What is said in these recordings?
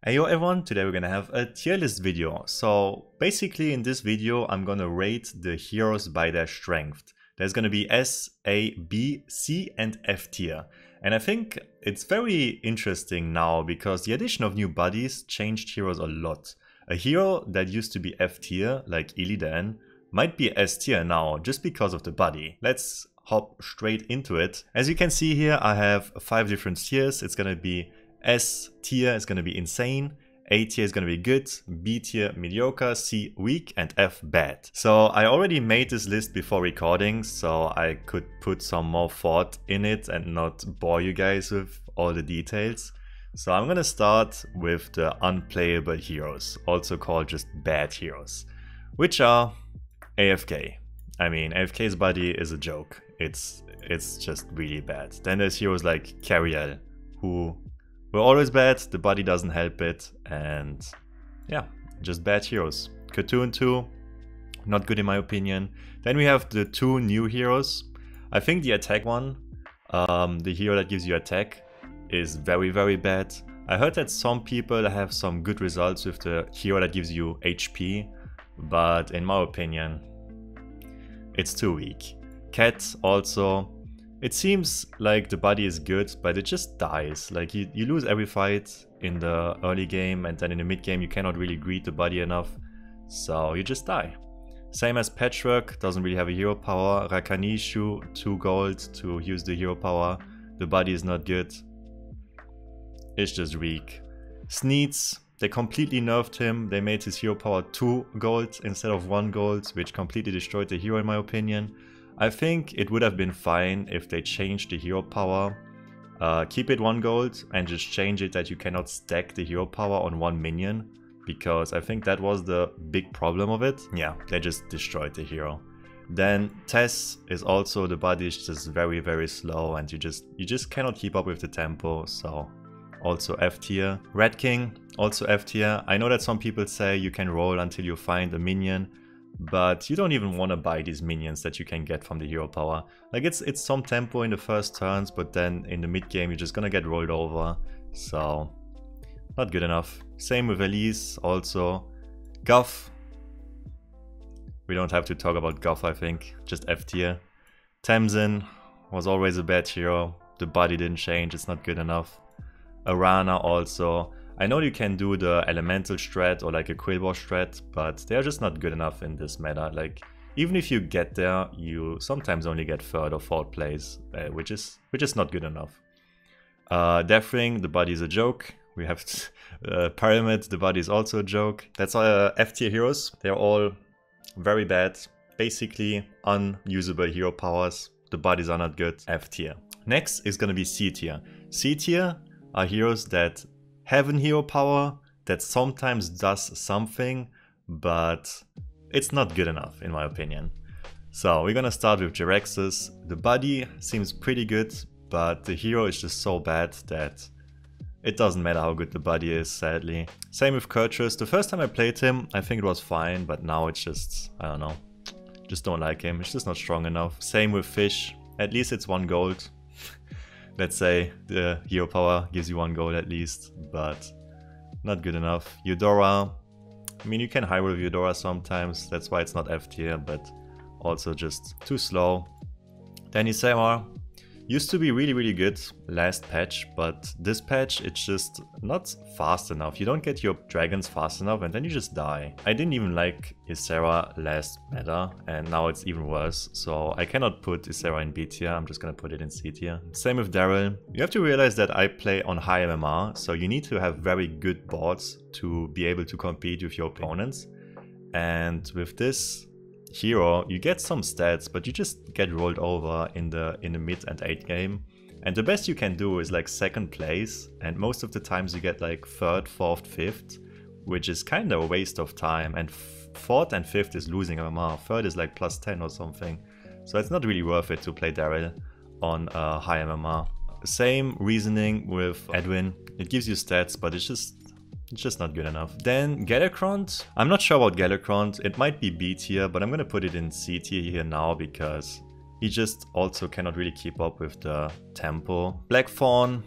Hey yo everyone, today we're gonna have a tier list video. So basically in this video I'm gonna rate the heroes by their strength. There's gonna be S, A, B, C and F tier. And I think it's very interesting now because the addition of new buddies changed heroes a lot. A hero that used to be F tier, like Illidan, might be S tier now just because of the buddy. Let's hop straight into it. As you can see here I have 5 different tiers. It's gonna be S tier is going to be insane, A tier is going to be good, B tier mediocre, C weak and F bad. So I already made this list before recording so I could put some more thought in it and not bore you guys with all the details. So I'm going to start with the unplayable heroes, also called just bad heroes, which are AFK. I mean, AFK's buddy is a joke. It's just really bad. Then there's heroes like Kripparrian, who we're always bad, the buddy doesn't help it, and yeah, just bad heroes. Cartoon 2, not good in my opinion. Then we have the 2 new heroes. I think the attack one, the hero that gives you attack, is very bad. I heard that some people have some good results with the hero that gives you HP, but in my opinion, it's too weak. Cat also. It seems like the buddy is good, but it just dies. Like you lose every fight in the early game and then in the mid game you cannot really greet the buddy enough. So you just die. Same as Patchwork, doesn't really have a hero power. Rakanishu, 2 gold to use the hero power. The buddy is not good. It's just weak. Sneeds, they completely nerfed him. They made his hero power 2 gold instead of 1 gold, which completely destroyed the hero in my opinion. I think it would have been fine if they changed the hero power, keep it 1 gold and just change it that you cannot stack the hero power on 1 minion, because I think that was the big problem of it. Yeah, they just destroyed the hero. Then Tess is also, the buddy is just very slow and you just cannot keep up with the tempo, so also F tier. Red King, also F tier. I know that some people say you can roll until you find a minion, but you don't even want to buy these minions that you can get from the hero power. Like it's some tempo in the first turns, but then in the mid game you're just gonna get rolled over. So not good enough. Same with Elise also. Guff. We don't have to talk about Guff, I think. Just F tier. Tamsin was always a bad hero. The body didn't change, it's not good enough. Arana also. I know you can do the elemental strat or like a Quillbore strat, but they're just not good enough in this meta. Like even if you get there, you sometimes only get 3rd or 4th place, which is not good enough. Deathring, the buddy is a joke. We have Pyramid, the buddy is also a joke. That's all F tier heroes. They're all very bad, basically unusable hero powers. The buddies are not good. F tier. Next is gonna be C tier. C tier are heroes that have a hero power that sometimes does something, but it's not good enough in my opinion. So we're gonna start with Jeraxxus. The buddy seems pretty good, but the hero is just so bad that it doesn't matter how good the buddy is, sadly. Same with Kurtrus. The first time I played him, I think it was fine, but now it's just, I don't know. Just don't like him, it's just not strong enough. Same with Fish, at least it's 1 gold. Let's say the hero power gives you 1 gold at least, but not good enough. Eudora, I mean you can high roll with Eudora sometimes, that's why it's not F tier, but also just too slow. Then Isama used to be really good last patch, but this patch it's just not fast enough. You don't get your dragons fast enough and then you just die. I didn't even like Ysera last meta and now it's even worse, so I cannot put Ysera in B tier, I'm just gonna put it in C tier. Same with Daryl. You have to realize that I play on high MMR, so you need to have very good boards to be able to compete with your opponents, and with this hero you get some stats, but you just get rolled over in the mid and 8 game, and the best you can do is like 2nd place, and most of the times you get like 3rd, 4th, 5th, which is kind of a waste of time, and 4th and 5th is losing MMR, 3rd is like plus 10 or something, so it's not really worth it to play Daryl on high MMR. Same reasoning with Edwin, it gives you stats, but it's just not good enough. Then Galakrond. I'm not sure about Galakrond. It might be B tier, but I'm gonna put it in C tier here now because he just also cannot really keep up with the tempo. Blackthorn.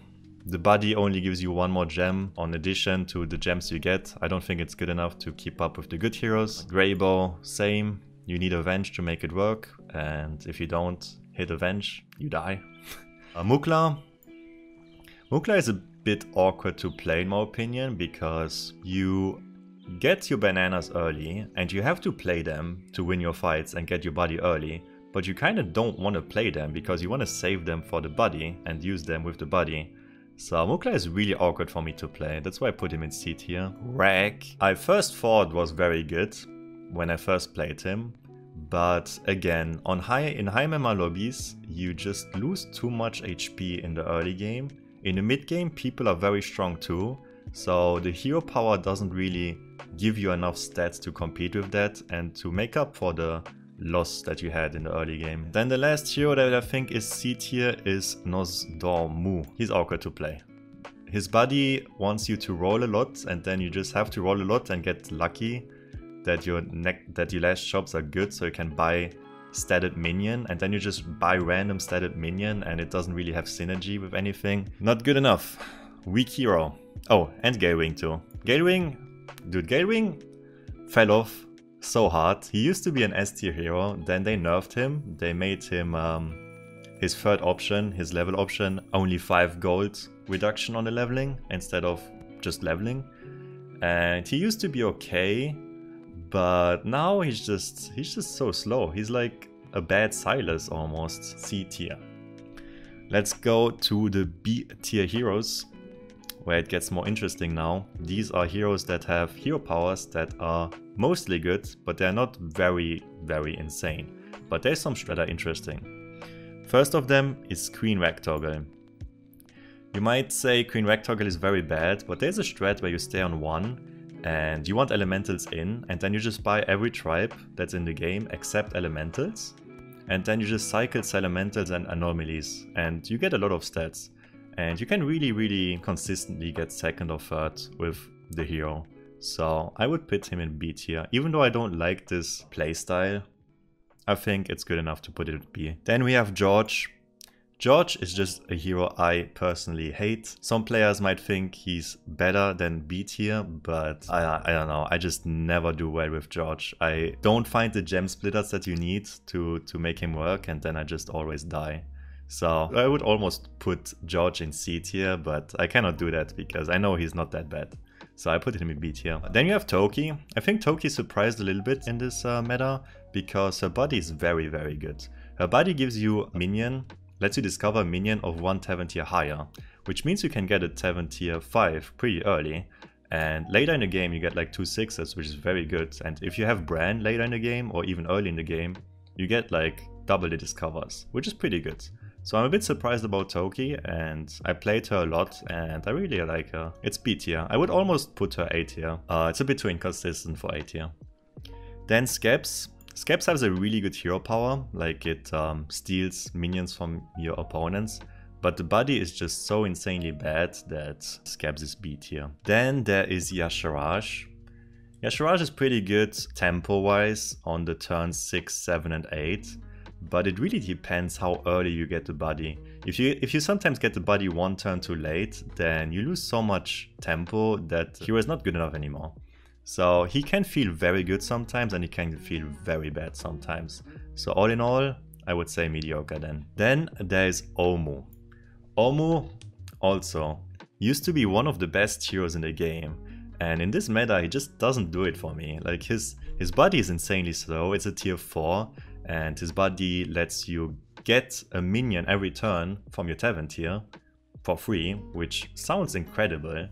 The body only gives you one more gem on addition to the gems you get. I don't think it's good enough to keep up with the good heroes. Greybow, same. You need Avenge to make it work, and if you don't hit Avenge, you die. Mukla. Mukla is a bit awkward to play in my opinion, because you get your bananas early and you have to play them to win your fights and get your body early, but you kind of don't want to play them because you want to save them for the body and use them with the body. So Mukla is really awkward for me to play, that's why I put him in C tier. Rag, I first thought was very good when I first played him, but again, in high member lobbies, you just lose too much HP in the early game. In the mid game, people are very strong too, so the hero power doesn't really give you enough stats to compete with that and to make up for the loss that you had in the early game. Then the last hero that I think is C tier is Nosdormu. He's awkward to play. His body wants you to roll a lot, and then you just have to roll a lot and get lucky that your last shops are good, so you can buy statted minion, and then you just buy random statted minion and it doesn't really have synergy with anything. Not good enough. Weak hero. Oh, and Gallywix too. Dude, Gallywix fell off so hard. He used to be an S tier hero, then they nerfed him. They made him his third option, his level option, only 5 gold reduction on the leveling instead of just leveling. And he used to be okay, but now he's just so slow. He's like a bad Silas almost. C tier. Let's go to the B tier heroes, where it gets more interesting now. These are heroes that have hero powers that are mostly good, but they're not very, very insane. But there's some that are interesting. First of them is Queen Rectoggle. You might say Queen Rectoggle is very bad, but there's a strat where you stay on 1 and you want elementals in, and then you just buy every tribe that's in the game except elementals, and then you just cycle elementals and anomalies, and you get a lot of stats. And you can really consistently get second or third with the hero. So I would put him in B tier. Even though I don't like this playstyle, I think it's good enough to put it at B. Then we have George. George is just a hero I personally hate. Some players might think he's better than B tier, but I don't know. I just never do well with George. I don't find the gem splitters that you need to make him work, and then I just always die. So I would almost put George in C tier, but I cannot do that because I know he's not that bad. So I put him in B tier. Then you have Toki. I think Toki surprised a little bit in this meta because her body is very good. Her body gives you a minion, lets you discover a minion of 1 Tavern tier higher, which means you can get a Tavern tier 5 pretty early. And later in the game you get like 2 6s, which is very good. And if you have Bran later in the game or even early in the game, you get like double the discovers, which is pretty good. So I'm a bit surprised about Toki, and I played her a lot and I really like her. It's B tier. I would almost put her A tier. It's a bit too inconsistent for A tier. Then Savjz. Savjz has a really good hero power, like it steals minions from your opponents, but the body is just so insanely bad that Savjz is B tier. Then there is Yasharash. Yasharash is pretty good tempo wise on the turns 6, 7 and 8. But it really depends how early you get the body. If you sometimes get the body 1 turn too late, then you lose so much tempo that hero is not good enough anymore. So he can feel very good sometimes and he can feel very bad sometimes. So all in all, I would say mediocre then. Then there is Omu. Omu also used to be one of the best heroes in the game. And in this meta, he just doesn't do it for me. Like his body is insanely slow, it's a tier 4. And his body lets you get a minion every turn from your Tavern tier for free, which sounds incredible.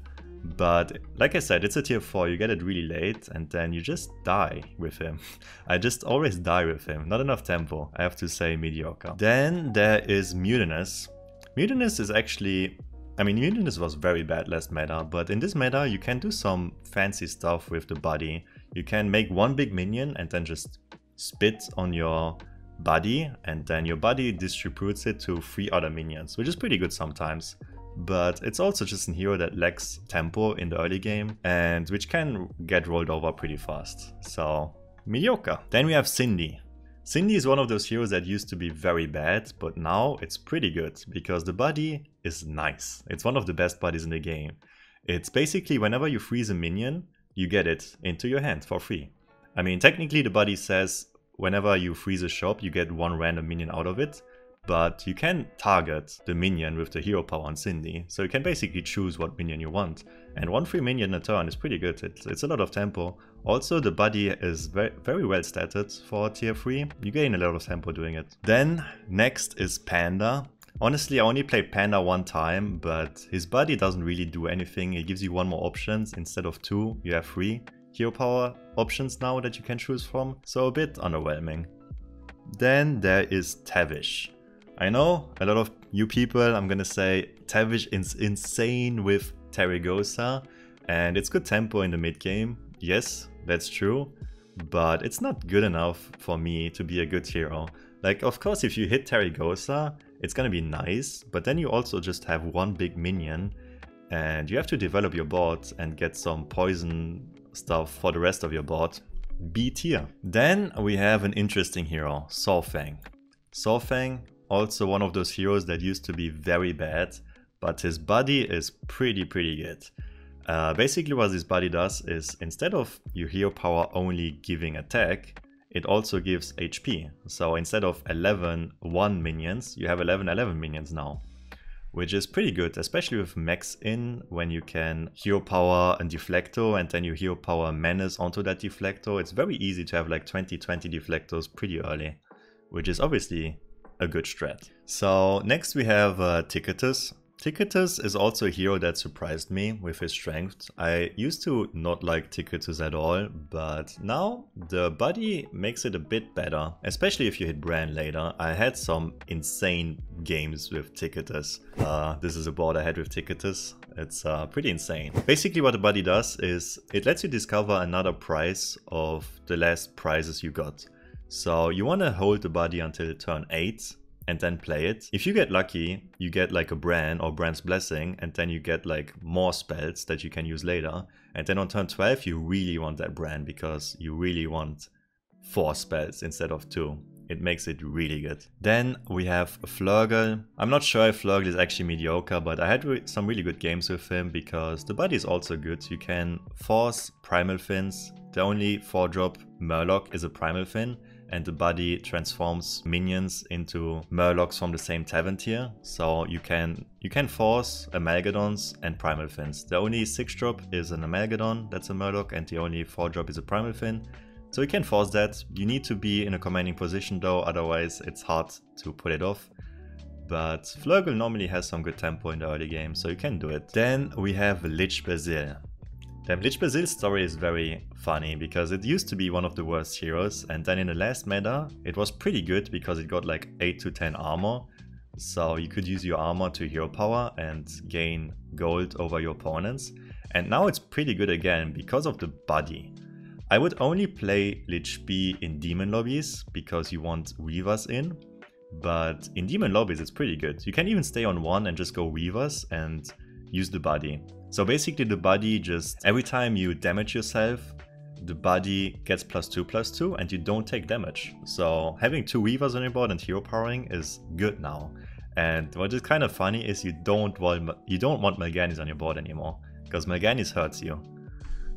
But like I said, it's a tier 4, you get it really late and then you just die with him. I just always die with him, not enough tempo, I have to say mediocre. Then there is Mutinous. Mutinous is actually, I mean Mutinous was very bad last meta, but in this meta you can do some fancy stuff with the body. You can make 1 big minion and then just spit on your body, and then your body distributes it to 3 other minions, which is pretty good sometimes. But it's also just a hero that lacks tempo in the early game and which can get rolled over pretty fast. So mediocre. Then we have Cindy. Cindy is one of those heroes that used to be very bad, but now it's pretty good because the buddy is nice. It's one of the best buddies in the game. It's basically whenever you freeze a minion, you get it into your hand for free. I mean, technically the buddy says whenever you freeze a shop, you get one random minion out of it, but you can target the minion with the hero power on Cindy, so you can basically choose what minion you want. And one free minion a turn is pretty good, it's a lot of tempo. Also the buddy is very well statted for tier 3, you gain a lot of tempo doing it. Then next is Panda. Honestly, I only played Panda one time, but his buddy doesn't really do anything. He gives you one more options. Instead of 2, you have 3 hero power options now that you can choose from, so a bit underwhelming. Then there is Tavish. I know a lot of you people, I'm gonna say Tavish is insane with Terragosa, and it's good tempo in the mid game. Yes, that's true, but it's not good enough for me to be a good hero. Like, of course, if you hit Terragosa, it's gonna be nice, but then you also just have one big minion, and you have to develop your board and get some poison stuff for the rest of your board. B tier. Then we have an interesting hero, Solfeng. Solfeng, also one of those heroes that used to be very bad, but his buddy is pretty good. Basically what his buddy does is, instead of your hero power only giving attack, it also gives HP. So instead of 11 1 minions, you have 11 minions now. Which is pretty good, especially with max in, when you can hero power a deflector and then you hero power menace onto that deflector. It's very easy to have like 20 deflectors pretty early, which is obviously a good strat. So next we have Ticketus. Ticketus is also a hero that surprised me with his strength. I used to not like Ticketus at all, but now the buddy makes it a bit better, especially if you hit Bran later. I had some insane games with Ticketus. This is a board I had with Ticketus. It's pretty insane. Basically what the buddy does is it lets you discover another prize of the last prizes you got. So you want to hold the buddy until turn 8 and then play it. If you get lucky, you get like a Bran or Bran's Blessing, and then you get like more spells that you can use later. And then on turn 12 you really want that Bran because you really want 4 spells instead of 2. It makes it really good. Then we have Flurgle. I'm not sure if Flurgle is actually mediocre, but I had some really good games with him because the buddy is also good. You can force Primal Fins. The only 4-drop Murloc is a Primal Fin, and the buddy transforms minions into Murlocs from the same tavern tier. So you can force Amalgadons and Primal Fins. The only 6-drop is an Amalgadon, that's a Murloc, and the only 4-drop is a Primal Fin. So you can force that. You need to be in a commanding position though, otherwise it's hard to put it off. But Flurgle normally has some good tempo in the early game, so you can do it. Then we have Lich Basil. The Lich Basil's story is very funny because it used to be one of the worst heroes, and then in the last meta it was pretty good because it got like 8 to 10 armor. So you could use your armor to hero power and gain gold over your opponents. And now it's pretty good again because of the buddy. I would only play Lich B in demon lobbies because you want weavers in. But in demon lobbies it's pretty good. You can even stay on 1 and just go weavers and use the buddy. So basically the buddy just, every time you damage yourself, the buddy gets +2/+2 and you don't take damage. So having 2 weavers on your board and hero powering is good now. And what is kind of funny is you don't want Mal'Ganis on your board anymore, because Mal'Ganis hurts you.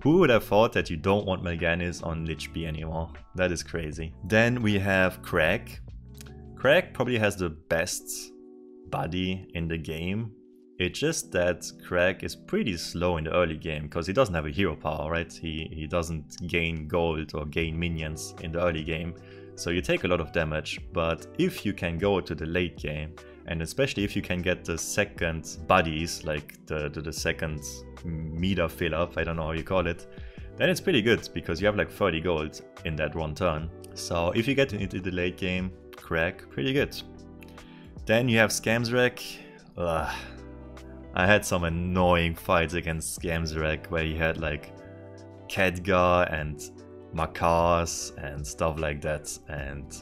Who would have thought that you don't want Mal'Ganis on Lich B anymore? That is crazy. Then we have Crag. Crag probably has the best buddy in the game. It's just that Crag is pretty slow in the early game because he doesn't have a hero power, right? He doesn't gain gold or gain minions in the early game. So you take a lot of damage, but if you can go to the late game, and especially if you can get the second buddies, like the second meter fill up, I don't know how you call it, then it's pretty good because you have like 30 gold in that one turn. So if you get into the late game, Crag, pretty good. Then you have Scamsrek. I had some annoying fights against Scamsrek where he had like Khadgar and Makars and stuff like that, and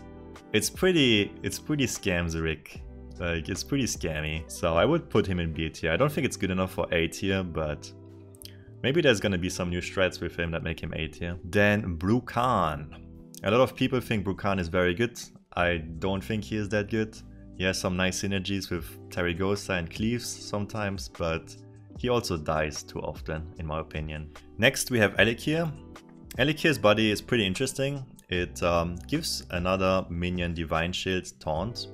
it's pretty Scamsrek. Like, it's pretty scammy. So I would put him in B tier. I don't think it's good enough for A tier, but maybe there's gonna be some new strats with him that make him A tier. Then Blue Khan. A lot of people think Brukan is very good. I don't think he is that good. He has some nice synergies with Tarigosa and Cleaves sometimes, but he also dies too often, in my opinion. Next we have Alekia. Alekia's body is pretty interesting. It gives another minion Divine Shield Taunt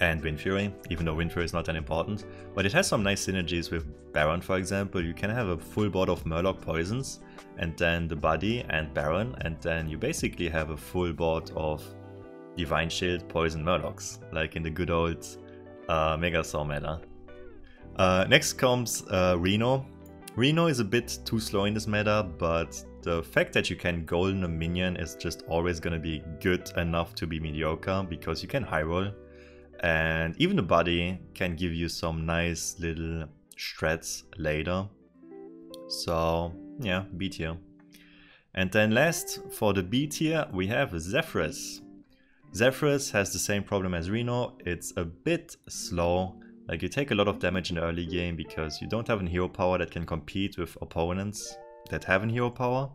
and Wind Fury, even though Wind Fury is not that important. But it has some nice synergies with Baron, for example. You can have a full board of Murloc Poisons, and then the body and Baron, and then you basically have a full board of Divine Shield Poison Murlocs, like in the good old Megasaur meta. Next comes Reno. Reno is a bit too slow in this meta, but the fact that you can golden a minion is just always gonna be good enough to be mediocre, because you can high roll, and even the body can give you some nice little strats later. So yeah, B tier. And then last, for the B tier, we have Zephrys. Zephrys has the same problem as Reno. It's a bit slow. Like, you take a lot of damage in the early game because you don't have a hero power that can compete with opponents that have a hero power.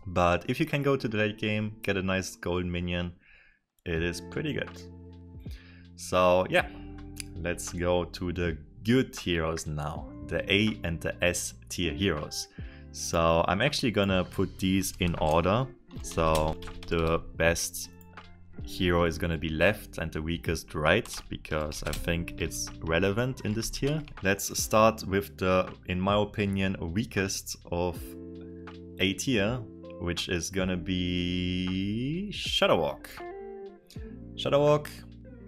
But if you can go to the late game, get a nice gold minion, it is pretty good. So yeah, let's go to the good heroes now. The A and the S tier heroes. So I'm actually gonna put these in order. So the best hero is gonna be left and the weakest right, because I think it's relevant in this tier. Let's start with the, in my opinion, weakest of A tier, which is gonna be Shadowwalk. Shadowwalk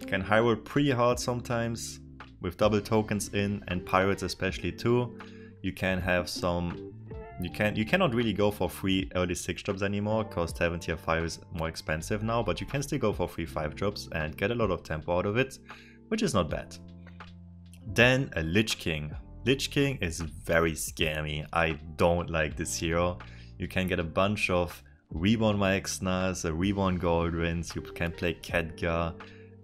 can high roll pretty hard sometimes with double tokens in, and pirates especially too. You can have some, you cannot really go for free early 6 drops anymore because Tavern tier 5 is more expensive now, but you can still go for free 5 drops and get a lot of tempo out of it, which is not bad. Then a Lich King. Lich King is very scammy. I don't like this hero. You can get a bunch of Reborn Maexnas, a Reborn Goldrins, you can play Khadgar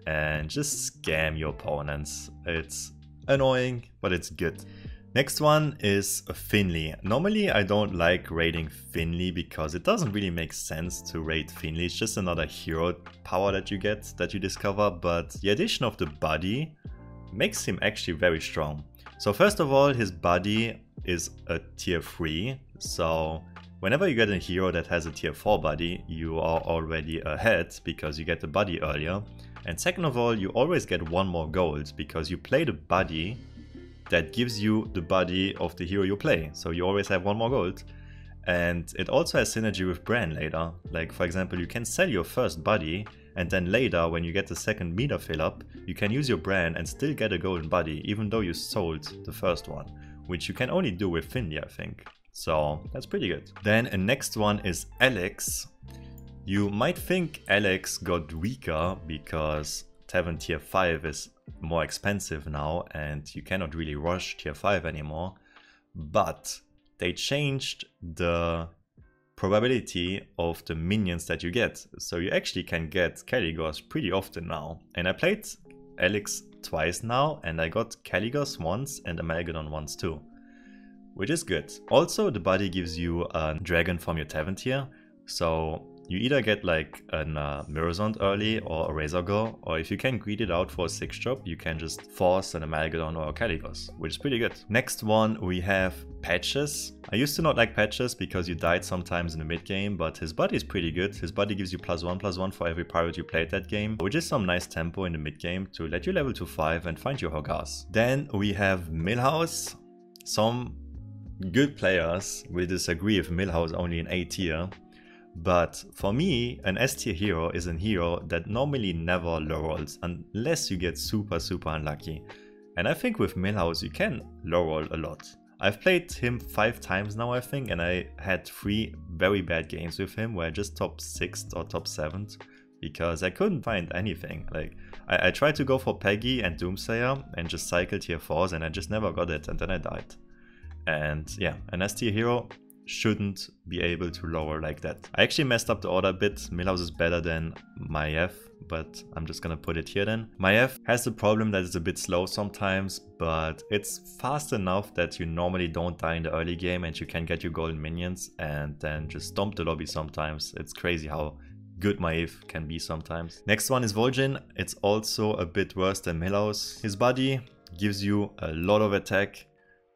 and just scam your opponents. It's annoying, but it's good. Next one is Finley. Normally I don't like raiding Finley because it doesn't really make sense to raid Finley. It's just another hero power that you get, that you discover, but the addition of the body makes him actually very strong. So first of all, his body is a tier 3, so whenever you get a hero that has a tier 4 body, you are already ahead because you get the body earlier. And second of all, you always get 1 more gold because you play the body that gives you the body of the hero you play. So you always have 1 more gold. And it also has synergy with Bran later. Like, for example, you can sell your first body, and then later when you get the second meter fill up, you can use your Bran and still get a golden body, even though you sold the first one, which you can only do with Finley, I think. So that's pretty good. Then the next one is Alex. You might think Alex got weaker because Tavern tier 5 is more expensive now and you cannot really rush tier 5 anymore, but they changed the probability of the minions that you get, so you actually can get Caligos pretty often now. And I played Alex twice now and I got Caligos once and a Malygos once too, which is good. Also, the body gives you a dragon from your Tavern tier, so you either get like a Mirrorzound early or a Razor Girl, or if you can greed it out for a 6 drop, you can just force an Amalgadon or a Caligos, which is pretty good. Next one we have Patches. I used to not like Patches because you died sometimes in the mid game, but his body is pretty good. His body gives you +1/+1 for every pirate you played that game, which is some nice tempo in the mid game to let you level to 5 and find your Hogas. Then we have Milhouse. Some good players will disagree if Milhouse only in A tier. But for me, an S tier hero is a hero that normally never low rolls unless you get super unlucky. And I think with Milhouse you can low roll a lot. I've played him 5 times now, I think, and I had 3 very bad games with him where I just top 6th or top 7th because I couldn't find anything. Like, I tried to go for Peggy and Doomsayer and just cycle tier 4s and I just never got it, and then I died. And yeah, an S tier hero shouldn't be able to lower like that. I actually messed up the order a bit. Milhouse is better than Maiev, but I'm just gonna put it here then. Maiev has the problem that it's a bit slow sometimes, but it's fast enough that you normally don't die in the early game and you can get your golden minions and then just stomp the lobby sometimes. It's crazy how good Maiev can be sometimes. Next one is Vol'jin. It's also a bit worse than Milhouse. His body gives you a lot of attack.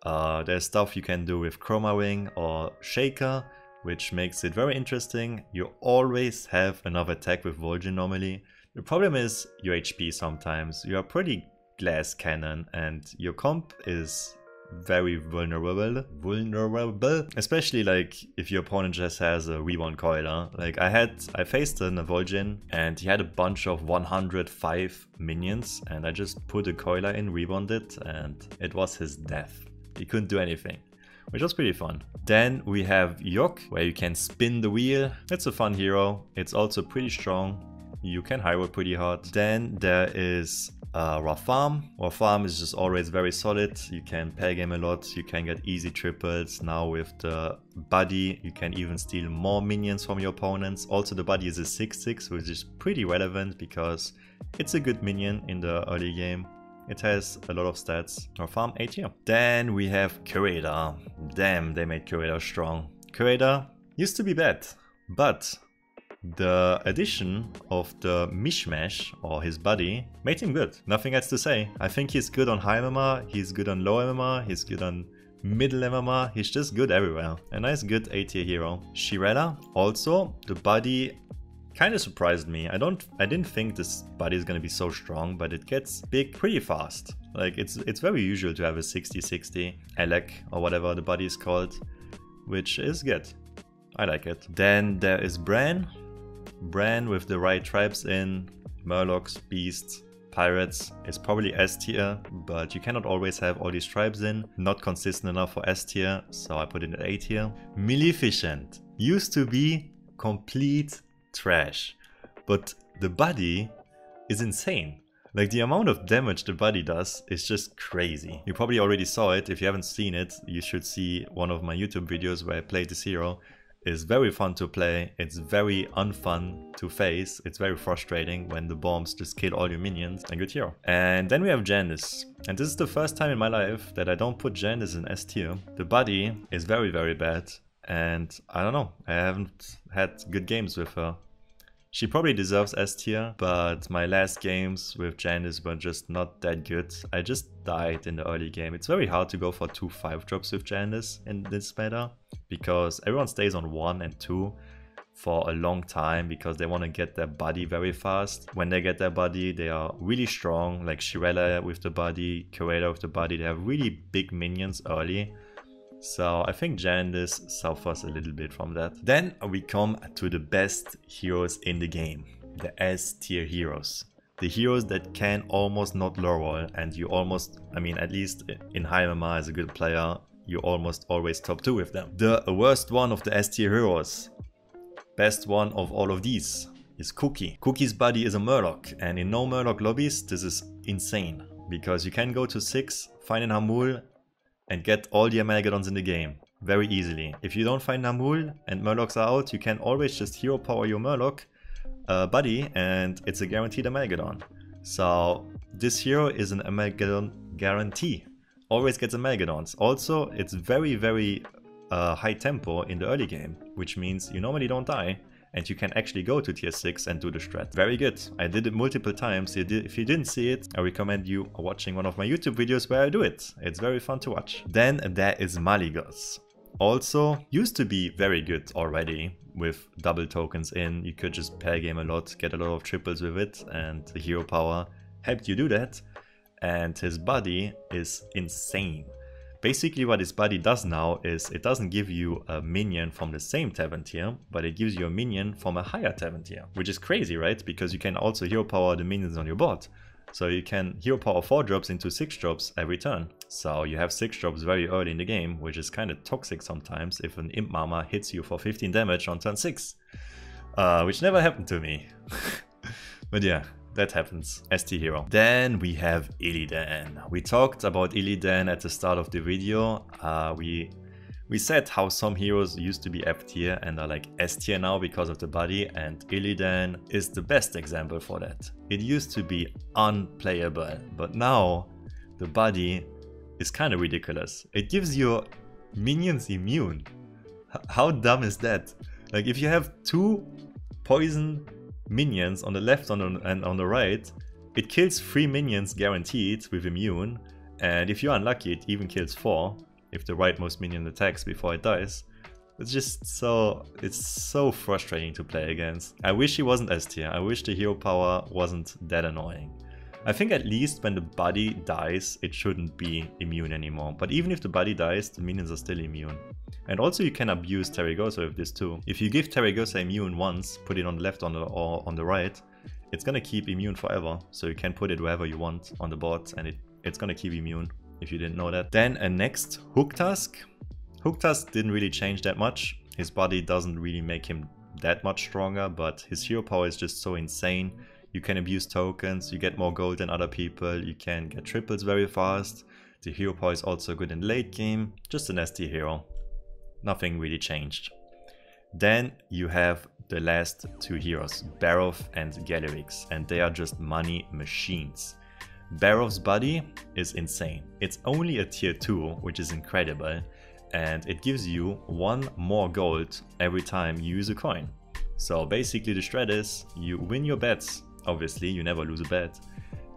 There's stuff you can do with Chroma Wing or Shaker, which makes it very interesting. You always have enough attack with Vol'jin normally. The problem is your HP sometimes. You are pretty glass cannon and your comp is very vulnerable, especially like if your opponent just has a reborn coiler. Like I faced a Vol'jin and he had a bunch of 105 minions and I just put a coiler in, reborned it, and it was his death. He couldn't do anything, which was pretty fun. Then we have Yok, where you can spin the wheel. It's a fun hero. It's also pretty strong. You can high roll pretty hard. Then there is Rafam. Rafam is just always very solid. You can pair game a lot. You can get easy triples. Now with the buddy, you can even steal more minions from your opponents. Also the buddy is a 6/6, which is pretty relevant because it's a good minion in the early game. It has a lot of stats. Rafam 8 tier. Then we have Curator. Damn, they made Curator strong. Curator used to be bad, but the addition of the Mishmash, or his buddy, made him good. Nothing else to say. I think he's good on high MMR, he's good on low MMR, he's good on middle MMR, he's just good everywhere. A nice good A tier hero. Shirella, also, the buddy kind of surprised me. I didn't think this buddy is going to be so strong, but it gets big pretty fast. Like it's very usual to have a 60-60 Alec or whatever the buddy is called, which is good. I like it. Then there is Bran. Bran with the right tribes in, Murlocs, Beasts, Pirates is probably S tier, but you cannot always have all these tribes in. Not consistent enough for S tier, so I put it in A tier. Maleficent used to be complete trash, but the buddy is insane. Like the amount of damage the buddy does is just crazy. You probably already saw it. If you haven't seen it, you should see one of my YouTube videos where I played this hero. It's very fun to play, it's very unfun to face, it's very frustrating when the bombs just kill all your minions. A good hero. And then we have Janus. And this is the first time in my life that I don't put Janus in S tier. The buddy is very, very bad. And I don't know, I haven't had good games with her. She probably deserves S tier, but my last games with Janus were just not that good. I just died in the early game. It's very hard to go for 2 5-drops with Janus in this meta, because everyone stays on 1 and 2 for a long time because they want to get their buddy very fast. When they get their buddy, they are really strong, like Shirella with the buddy, Curator with the buddy. They have really big minions early. So I think Janus suffers a little bit from that. Then we come to the best heroes in the game, the S tier heroes. The heroes that can almost not low roll, and you almost, I mean at least in high MMR as a good player, you almost always top 2 with them. The worst one of the S tier heroes, best one of all of these, is Cookie. Cookie's buddy is a Murloc, and in no Murloc lobbies this is insane, because you can go to 6, find an Hamul, and get all the Amalgadons in the game very easily. If you don't find Namul and Murlocs are out, you can always just hero power your Murloc buddy and it's a guaranteed Amalgadon. So this hero is an Amalgadon guarantee. Always gets Amalgadons. Also, it's very, very high tempo in the early game, which means you normally don't die and you can actually go to tier 6 and do the strat. Very good. I did it multiple times. If you didn't see it, I recommend you watching one of my YouTube videos where I do it. It's very fun to watch. Then there is Malygos. Also used to be very good already with double tokens in. You could just pair game a lot, get a lot of triples with it, and the hero power helped you do that. And his buddy is insane. Basically what his buddy does now is it doesn't give you a minion from the same tavern tier, but it gives you a minion from a higher tavern tier. Which is crazy, right? Because you can also hero power the minions on your board. So you can hero power 4 drops into 6 drops every turn. So you have 6 drops very early in the game, which is kind of toxic sometimes if an Imp Mama hits you for 15 damage on turn 6. Which never happened to me. But yeah. That happens. ST hero. Then we have Illidan. We talked about Illidan at the start of the video. We We said how some heroes used to be F tier and are like S tier now because of the body, and Illidan is the best example for that. It used to be unplayable, but now the body is kind of ridiculous. It gives your minions immune. How dumb is that? Like if you have 2 poison minions on the left and on the right, it kills 3 minions guaranteed with immune, and if you're unlucky it even kills 4 if the rightmost minion attacks before it dies. It's just it's so frustrating to play against. I wish he wasn't S tier. I wish the hero power wasn't that annoying. I think at least when the body dies, it shouldn't be immune anymore. But even if the body dies, the minions are still immune. And also you can abuse Terragosa with this too. If you give Terragosa immune once, put it on the left or on the right, it's gonna keep immune forever. So you can put it wherever you want on the board and it's gonna keep immune, if you didn't know that. Then next, Hook Tusk. Hook Tusk didn't really change that much. His body doesn't really make him that much stronger, but his hero power is just so insane. You can abuse tokens, you get more gold than other people, you can get triples very fast. The hero power is also good in late game, just an S tier hero. Nothing really changed. Then you have the last 2 heroes, Barov and Gallywix, and they are just money machines. Barov's body is insane. It's only a tier 2, which is incredible, and it gives you 1 more gold every time you use a coin. So basically the strat is, you win your bets, obviously you never lose a bet,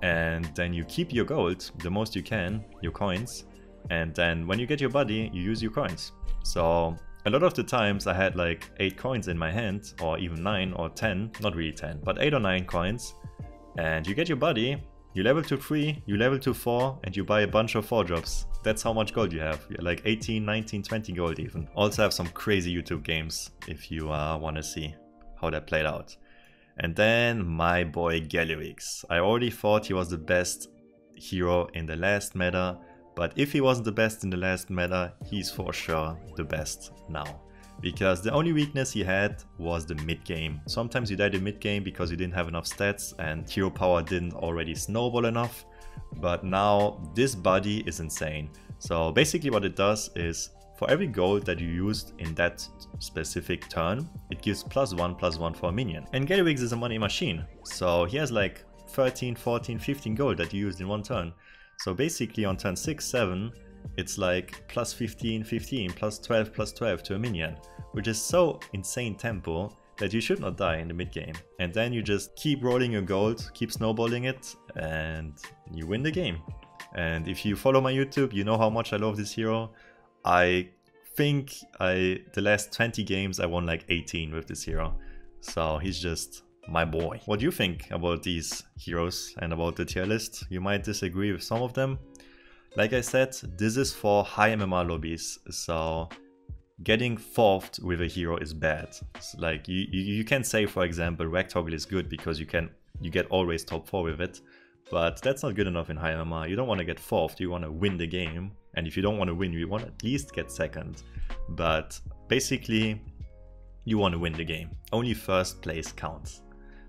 and then you keep your gold, the most you can, your coins, and then when you get your body, you use your coins. So a lot of the times I had like 8 coins in my hand, or even 9 or 10, not really 10, but 8 or 9 coins, and you get your body, you level to 3, you level to 4, and you buy a bunch of 4 drops. That's how much gold you have, like 18, 19, 20 gold even. Also have some crazy YouTube games if you want to see how that played out. And then my boy Gallywix. I already thought he was the best hero in the last meta, but if he wasn't the best in the last meta, he's for sure the best now. Because the only weakness he had was the mid game. Sometimes you died in mid game because you didn't have enough stats and hero power didn't already snowball enough. But now this body is insane. So basically what it does is, for every gold that you used in that specific turn, it gives +1/+1 for a minion. And Gallywix is a money machine, so he has like 13, 14, 15 gold that you used in 1 turn. So basically on turn 6, 7, it's like +15, 15, +12, +12 to a minion, which is so insane tempo that you should not die in the mid game. And then you just keep rolling your gold, keep snowballing it, and you win the game. And if you follow my YouTube, you know how much I love this hero. I think the last 20 games I won like 18 with this hero. So he's just my boy. What do you think about these heroes and about the tier list? You might disagree with some of them. Like I said, this is for high MMR lobbies, so getting 4th with a hero is bad. It's like you can say, for example, Rectoggle is good because you get always top 4 with it, but that's not good enough in high MMR. You don't want to get 4th, you want to win the game, and if you don't want to win, you want to at least get 2nd. But basically, you want to win the game. Only 1st place counts.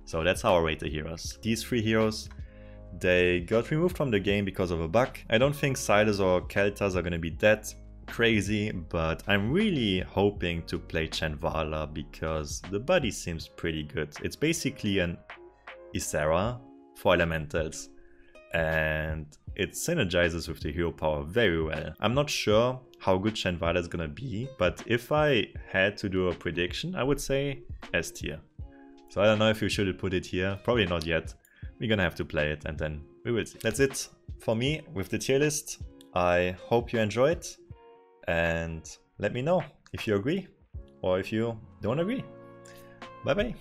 So that's how I rate the heroes. These 3 heroes, they got removed from the game because of a bug. I don't think Silas or Keltas are gonna be that crazy, but I'm really hoping to play Chenvala because the body seems pretty good. It's basically an Ysera for elementals, and it synergizes with the hero power very well. I'm not sure how good Chenvala is gonna be, but if I had to do a prediction, I would say S tier. So I don't know if you should put it here, probably not yet. We're gonna have to play it and then we will see. That's it for me with the tier list. I hope you enjoyed and let me know if you agree or if you don't agree. Bye bye.